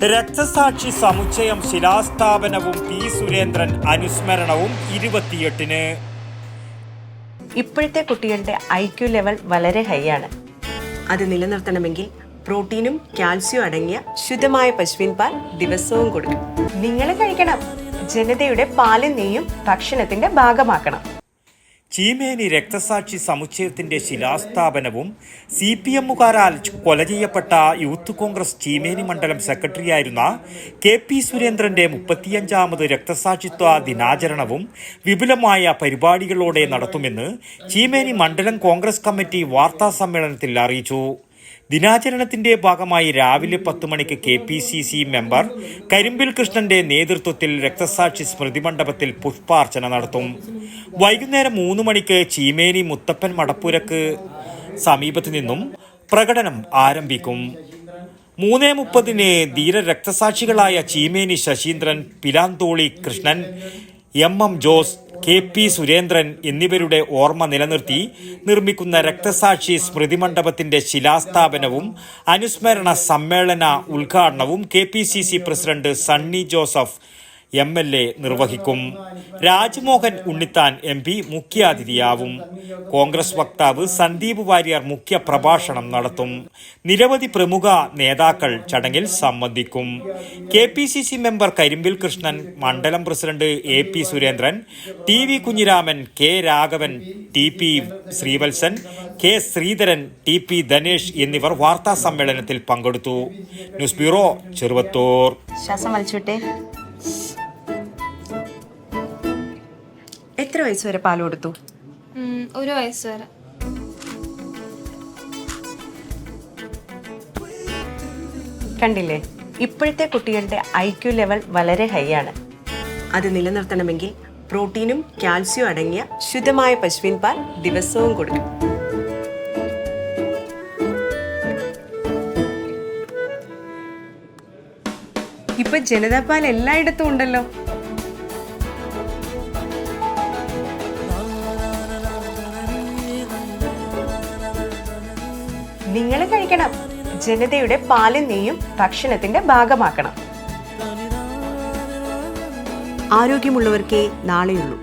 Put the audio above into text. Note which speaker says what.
Speaker 1: രക്തസാക്ഷി സമുച്ചയം ശിലാസ്ഥാപനവും പി സുരേന്ദ്രൻ അനുസ്മരണവും 28-ന്.
Speaker 2: ഇപ്പോഴത്തെ കുട്ടികളുടെ IQ ലെവൽ വളരെ ഹൈ ആണ്. അത് നിലനിർത്തണമെങ്കിൽ പ്രോട്ടീനും കാൽസ്യവും അടങ്ങിയ ശുദ്ധമായ പശുവിൻ പാൽ ദിവസവും കൊടുക്കും. നിങ്ങൾ കഴിക്കണം. ജനതയുടെ പാലും നെയ്യും ഭക്ഷണത്തിന്റെ ഭാഗമാക്കണം.
Speaker 1: ചീമേനി രക്തസാക്ഷി സമുച്ചയത്തിന്റെ ശിലാസ്ഥാപനവും CPM-കാരാൽ കൊല ചെയ്യപ്പെട്ട യൂത്ത് കോൺഗ്രസ് ചീമേനി മണ്ഡലം സെക്രട്ടറിയായിരുന്ന KP സുരേന്ദ്രന്റെ 35ാമത് രക്തസാക്ഷിത്വ ദിനാചരണവും വിപുലമായ പരിപാടികളോടെ നടത്തുമെന്ന് ചീമേനി മണ്ഡലം കോൺഗ്രസ് കമ്മിറ്റി വാർത്താ സമ്മേളനത്തിൽ അറിയിച്ചു. ദിനാചരണത്തിന്റെ ഭാഗമായി രാവിലെ 10 മണിക്ക് KPCC മെമ്പർ കരിമ്പിൽ കൃഷ്ണന്റെ നേതൃത്വത്തിൽ രക്തസാക്ഷി സ്മൃതി മണ്ഡപത്തിൽ പുഷ്പാർച്ചന നടത്തും. വൈകുന്നേരം 3 മണിക്ക് ചീമേനി മുത്തപ്പൻ മടപ്പുരക്ക് സമീപത്തു നിന്നും പ്രകടനം ആരംഭിക്കും. 3:30-ന് ധീര രക്തസാക്ഷികളായ ചീമേനി ശശീന്ദ്രൻ, പിലാന്തോളി കൃഷ്ണൻ, MM ജോസ്, KP സുരേന്ദ്രൻ എന്നിവരുടെ ഓർമ്മ നിലനിർത്തി നിർമ്മിക്കുന്ന രക്തസാക്ഷി സ്മൃതി മണ്ഡപത്തിന്റെ ശിലാസ്ഥാപനവും അനുസ്മരണ സമ്മേളന ഉദ്ഘാടനവും KPCC president Sunny Joseph MLA നിർവഹിക്കും. രാജ്മോഹൻ ഉണ്ണിത്താൻ MP മുഖ്യാതിഥിയാവും. കോൺഗ്രസ് വക്താവ് സന്ദീപ് വാര്യർ മുഖ്യ പ്രഭാഷണം നടത്തും. നിരവധി പ്രമുഖ നേതാക്കൾ ചടങ്ങിൽ സംബന്ധിക്കും. KPCC മെമ്പർ കരിമ്പിൽ കൃഷ്ണൻ, മണ്ഡലം president AP Surendran, TV Kunhiraman, K Raghavan, TP Sreevalsan, K Sreedharan, TP Dhanesh എന്നിവർ വാർത്താ സമ്മേളനത്തിൽ പങ്കെടുത്തു. News bureau, Cheruvathur.
Speaker 2: ശ്വാസം വലിച്ചോട്ടെ. എത്ര വയസ്സ് വരെ പാൽ കൊടുത്തു?
Speaker 3: 1 വയസ്സ് വരെ.
Speaker 2: കണ്ടില്ലേ, ഇപ്പോഴത്തെ കുട്ടികളുടെ IQ ലെവൽ വളരെ ഹൈ ആണ്. അത് നിലനിർത്തണമെങ്കിൽ പ്രോട്ടീനും കാൽസ്യവും അടങ്ങിയ ശുദ്ധമായ പശുവിൻ പാൽ ദിവസവും കൊടുക്കും. ഇപ്പൊ ജനതാ പാൽ എല്ലായിടത്തും ഉണ്ടല്ലോ. നിങ്ങൾ കഴിക്കണം. ജനതയുടെ പാലും നെയ്യും ഭക്ഷണത്തിന്റെ ഭാഗമാക്കണം. ആരോഗ്യമുള്ളവർക്കേ നാളെയുള്ളൂ.